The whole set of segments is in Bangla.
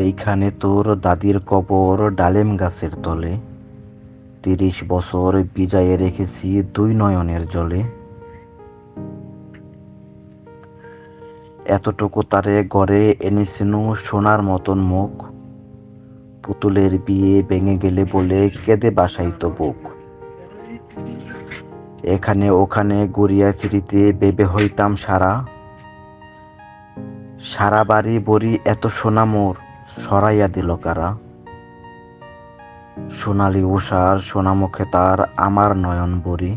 এইখানে তোর দাদির কবর ডালিম গাছের তলে, 30 বছর বিজায়ে রেখেছি দুই নয়নের জলে। এতটুকু তারে গড়ে এনেছিনু সোনার মতন মুখ, পুতুলের বিয়ে ভেঙে গেলে বলে কেঁদে বাসাইতো বুক। এখানে ওখানে ঘুরিয়া ফিরিতে বেবে হইতাম সারা, সারা বাড়ি বড়ি এত সোনা মোর সরাইয়া দিল কারা। সোনালি উষার সোনামুখে তার আমার নয়ন বরি,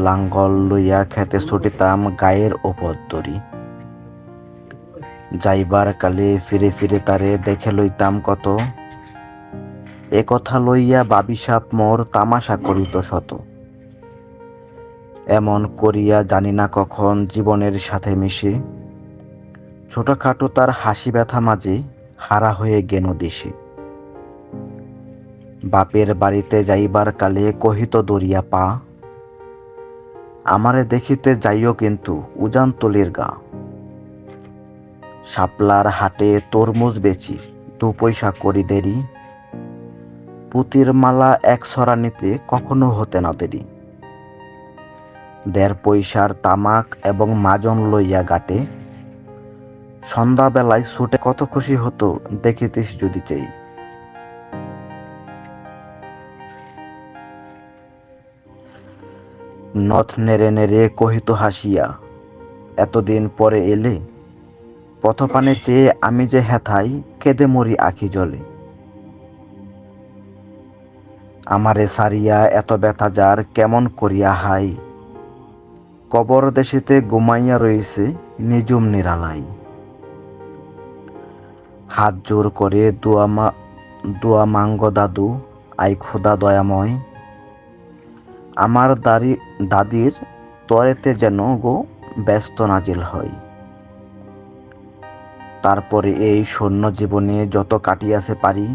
লাঙ্গল লইয়া খেতে ছুটিতাম গায়ের ওপর দড়ি। যাইবার কালে ফিরে ফিরে তারে দেখে লইতাম কত, এ কথা লইয়া বাবিসাপ মোর তামাশা করিত শত। এমন করিয়া জানি না কখন জীবনের সাথে মিশে, ছোটখাটো তার হাসি ব্যথা মাঝে হারা হয়ে গেন দিশে। বাপের বাড়িতে যাইবার কালে কহিত দরিয়া পা, আমারে দেখিতে যাইও কিন্তু উজান তলির গা। শাপলার হাটে তরমুজ বেচি 2 পয়সা করি দেরি, পুতির মালা 1 ছড়া নিতে কখনো হতে না দেরি। 1.5 পয়সার তামাক এবং মাজন লইয়া গাটে, সন্ধ্যাবেলায় ছুটে কত খুশি হতো দেখিতিস যদি চেই। নথ নেড়ে নেড়ে কহিত হাসিয়া, এতদিন পরে এলে, পথপানে চেয়ে আমি যে হেথাই কেঁদে মরি আখি জলে। আমারে সারিয়া এত ব্যথা যার কেমন করিয়া হাই, কবর দেশেতে ঘুমাইয়া রইছে নিজুম নিরালাই। হাত জোর করে দোয়া মাঙ্গ দাদু, আই খোদা দয়াময়, আমার দাদির তরেতে যেন গো ব্যস্ত নাজিল হয়। তারপরে এই শূন্য জীবনে যত কাটিয়াছে পারি,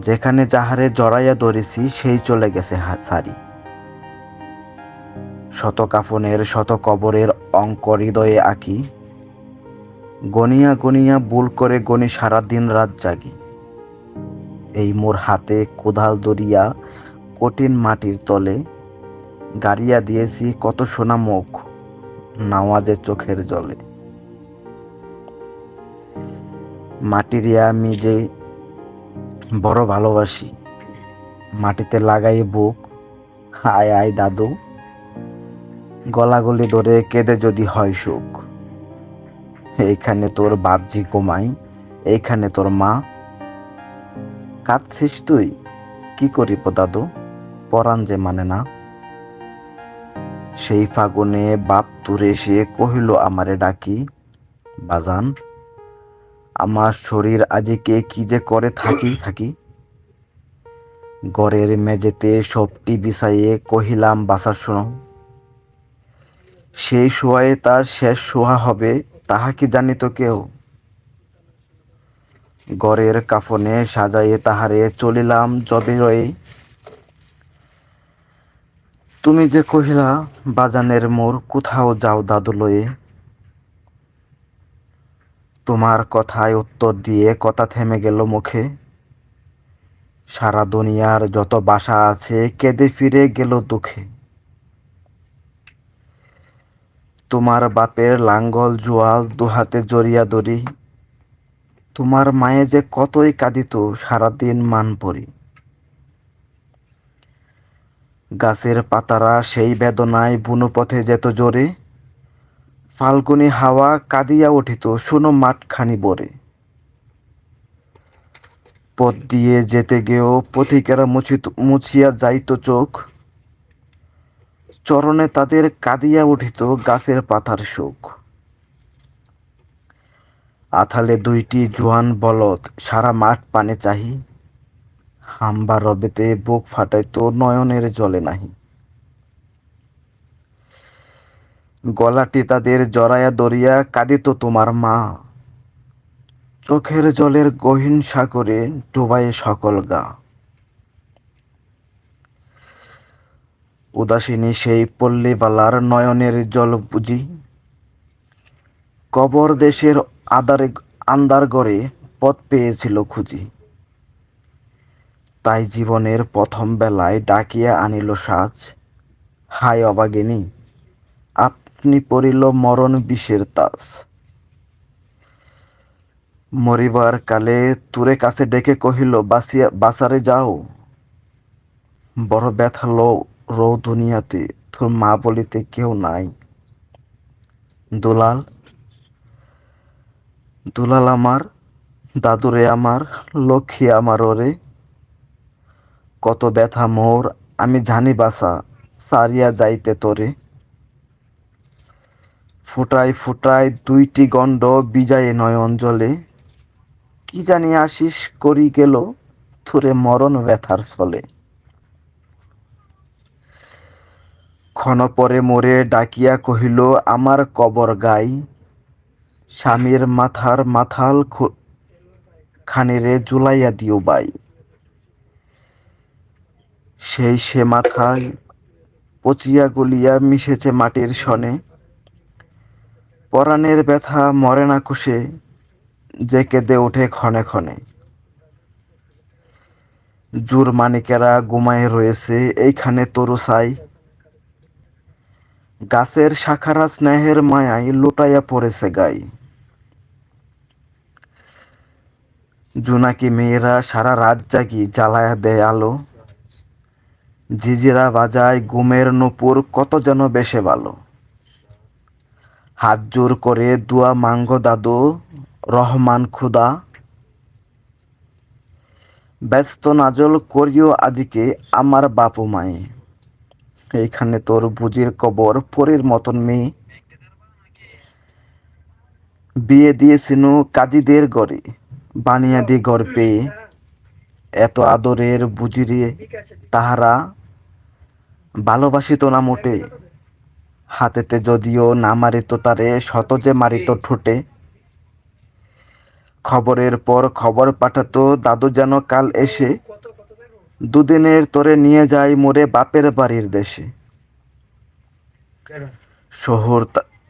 যেখানে যাহারে জড়াইয়া ধরেছি সেই চলে গেছে সারি। শত কাফনের শত কবরের অঙ্ক হৃদয়ে আঁকি, গনিয়া গনিয়া ভুল করে গনি সারা দিন রাত জাগি। এই মোর হাতে কোদাল দরিয়া কঠিন মাটির তলে, গাড়িয়া দিয়েছি কত সোনা মুখ নাওয়াজে চোখের জলে। মাটিরে আমি যে বড় ভালোবাসি, মাটিতে লাগাই বুক, আয় আয় দাদু, গলাগলি ধরে কেঁদে যদি হয় সুখ। এইখানে তোর বাপজি ঘুমাই, এইখানে তোর মা, কাঁদছিস তুই কি করিব দাদু, পরাণ যে মানে না। সেই ফাগুনে বাপ তুরে এসে কহিল আমারে ডাকি, বাজান আমার শরীর আজিকে কি যে করে থাকি থাকি। ঘরের মেঝেতে সবটি বিছাইয়ে কহিলাম বাছা শোনো, সেই শোয়ায়ে তার শেষ শোয়া হবে তাহা কি জানিত কেউ। ঘরের কাফনে সাজাইয়ে তাহারে চলিলাম যবে রয়ে, তুমি যে কহিলা বাজানের মোর কোথাও যাও দাদু লয়ে। তোমার কথায় উত্তর দিয়ে কথা থেমে গেল মুখে, সারা দুনিয়ার যত বাসা আছে কেঁদে ফিরে গেল দুঃখে। তোমার বাপের লাঙ্গল জোয়াল দুহাতে জড়িয়া ধরি, তোমার মায়ে যে কতই কাঁদিত সারাদিন মান পড়ি। গাছের পাতারা সেই বেদনায় বুনো পথে যেত জোরে, ফাল্গুনি হাওয়া কাঁদিয়া উঠিত শোনো মাঠখানি ভরে। পথ দিয়ে যেতে গেও পথিকেরা মুছিয়া যাইত চোখ, চরণে তাদের কাঁদিয়া উঠিত গাছের পাতার শোক। আথালে 2টি জোয়ান বলদ সারা মাঠ পানে চাহি, হাম্বা রবেতে বুক ফাটাইতো নয়নের জলে নাহি। গলাটি তাদের জড়াইয়া ধরিয়া কাঁদিত তোমার মা, চোখের জলের গহীন সাগরে ডুবায়ে সকল গা। উদাসিনী সেই পল্লীবালার নয়নের জল বুঝি, কবর দেশের আন্ধার ঘরে পথ পেয়েছিল খুঁজি, তাই জীবনের প্রথম বেলায় ডাকিয়া আনিল সাজ। হায় অবাগিনী, আপনি পড়িল মরণ বিষের তাজ। মরিবার কালে তুরে কাছে ডেকে কহিল, বাসারে যাও, বড় ব্যথা রো দুনিয়াতে, তোর মা বলিতে কেউ নাই। দুলাল, দুলাল আমার, দাদুরে আমার, লক্ষ্মী আমার ওরে, কত ব্যথা মোর, আমি জানি বাসা, সারিয়া যাইতে তোরে। ফুটায় ফুটায় দুইটি গণ্ড বিজায়ে নয়ন জলে, কি জানি আশিস করি গেল, থুরে মরণ ব্যথার ছলে। ক্ষণ পরে মোরে ডাকিয়া কহিল, আমার কবর গাই, স্বামীর মাথার মাথাল খানিরে জুলাইয়া দিও বাই। সেই সে মাথায় পচিয়া গলিয়া মিশেছে মাটির সনে, পরাণের ব্যথা মরে না কুশে, যে কেঁদে ওঠে ক্ষণে ক্ষণে। জুর মানিকেরা ঘুমায়ে রয়েছে এইখানে তরু ছাই, গাছের শাখারা স্নেহের মায়ায় লুটাইয়া পড়েছে গাই। জোনাকি মেয়েরা সারা রাত জাগি জ্বালায়া দেয় আলো, ঝিঝিরা বাজায় ঘুমের নূপুর কত যেন বেশে ভালো। হাত জোর করে দুয়া মাঙ্গো দাদু, রহমান খুদা, ব্যস্ত নাজল করিও আজিকে আমার বাপু মায়ে। এইখানে তোর বুজির কবর, পরীর মতন মেয়ে, বিয়ে দিয়েছিনু কাজীদের গড়ে, বানিয়া দি ঘর পেয়ে। এত আদরের বুজিরে তাহারা ভালোবাসিত না মোটে, হাতেতে যদিও না মারিত তারে, শত যে মারিত ঠোঁটে। খবরের পর খবর পাঠাতো দাদু যেন কাল এসে, দুদিনের তোরে নিয়ে যায় মোরে বাপের বাড়ির দেশে।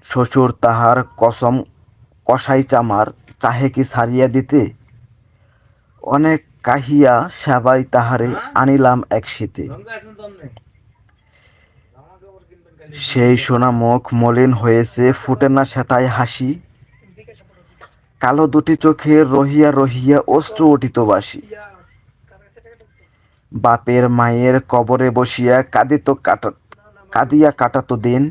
শ্বশুর তাহার কসম কসাই চামার, চাহে কি ছাড়িয়া দিতে, অনেক কাহিয়া সেবাই তাহারে আনিলাম এক শীতে। সেই সোনা মুখ মলিন হয়েছে, ফুটে না সেতায় হাসি, কালো দুটি চোখে রহিয়া রহিয়া অশ্রু উঠিত বাসি। বাপের মায়ের কবরে বসিয়া কাঁদিয়া কাটাত দিন,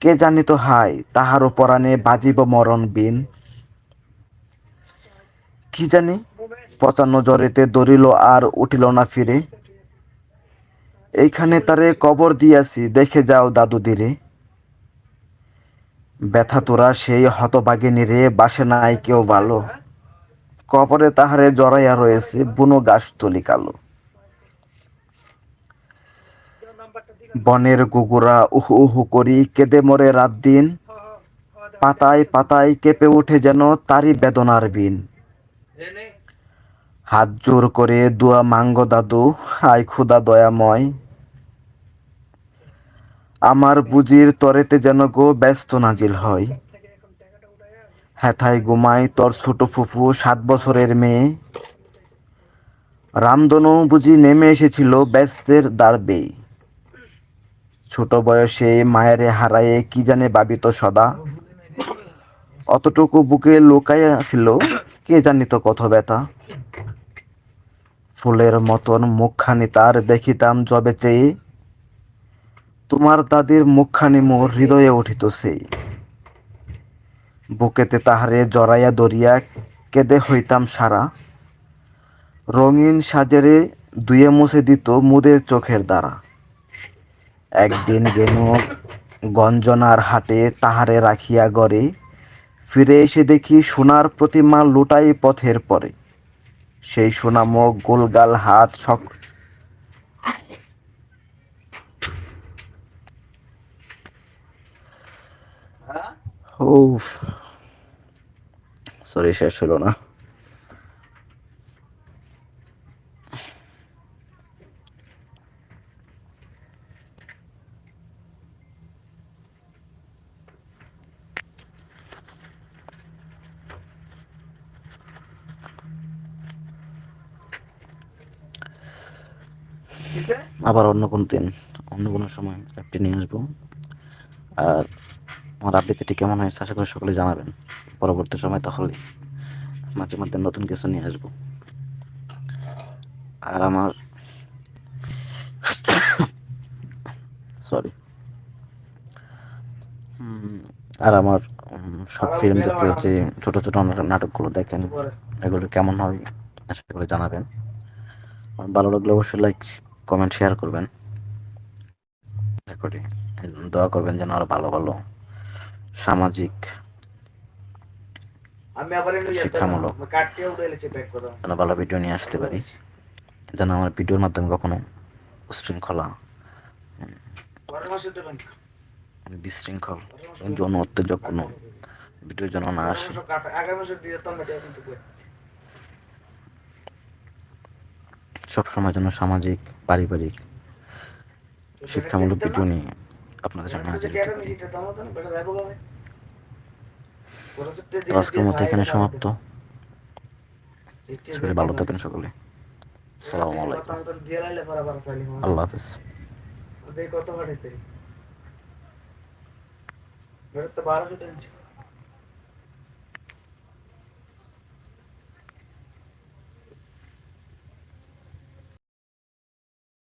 কে জানিত হায় তাহার পরাণে বাজিব মরণ বিন। কি জানি ৫৫ জ্বরেতে দরিল আর উঠিল না ফিরে, এইখানে তারে কবর দিয়াছি দেখে যাও দাদু ধীরে। ব্যথা তোরা সেই হতভাগিনী রে, বাসে নাই কেউ ভালো, কবরে তাহারে জড়াইয়া রয়েছে বুনো গাছ তলি কালো। বনের গুগুরা উহু উহু করি কেঁদে মরে রাত দিন, পাতায় পাতায় কেঁপে ওঠে যেন তারই বেদনার বিন। হাত জোর করে দুয়া মাঙ্গো দাদু, আয় খুদা দয়াময়, আমার বুজির তরেতে যেন গো ব্যস্ত নাজিল হয়। হেথায় ঘুমায় তোর ছোট ফুফু ৭ বছরের মেয়ে, রামদনু বুঝি নেমে এসেছিল ব্যস্তের দ্বার বেয়ে। ছোট বয়সে মায়েরে হারায়ে কি জানে ভাবিত সদা, অতটুকু বুকে লুকাইয়া ছিল কে জানিত কত ব্যথা। ফুলের মতন মুখখানি তার দেখিতাম যবে চেয়ে, তোমার দাদির মুখখানি মোর হৃদয়ে উঠিত সেই। বুকেতে তাহারে জড়াইয়া ধরিয়া কেঁদে হইতাম সারা, রঙিন সাজেরে ধুয়ে মুছে দিত মুদের চোখের দ্বারা। একদিন গেনু গঞ্জনার হাটে তাহারে রাখিয়া গড়ে, ফিরে এসে দেখি সোনার প্রতিমা লুটাই পথের পরে। সেই সোনামুখ গোলগাল হাত সরি শেষ হলো না। আবার অন্য কোনো দিন অন্য কোনো সময় অ্যাপটি নিয়ে আসবো। আর আমার আবৃত্তিটি কেমন হয়েছে আশা করি সকলে জানাবেন পরবর্তী সময়, তাহলে মাঝে মধ্যে নতুন কিছু নিয়ে আসবো। আর আমার সরি আর আমার সব ফিল্ম জাতীয় যে ছোট ছোট নাটকগুলো দেখেন এগুলো কেমন হয় আশা করি জানাবেন। ভালো লাগলে অবশ্যই লাইক কমেন্ট শেয়ার করবেন। আশা করি দোয়া করবেন যেন আরো ভালো ভালো সামাজিক শিক্ষামূলক যেন ভালো ভিডিও নিয়ে আসতে পারি, যেন আমার ভিডিওর মাধ্যমে কখনো উশৃঙ্খলা বিশৃঙ্খল যৌন উত্তেজক কোনো ভিডিও যেন না আসে। সবসময় যেন সামাজিক পারিবারিক শিক্ষামূলক ভিডিও নিয়ে আপনাদের সামনে হাজির হতে পারি। তো আজকের মতো এখানে সমাপ্ত। ভালো থাকেন সকলে। আসসালামু আলাইকুম। আল্লাহ হাফিজ।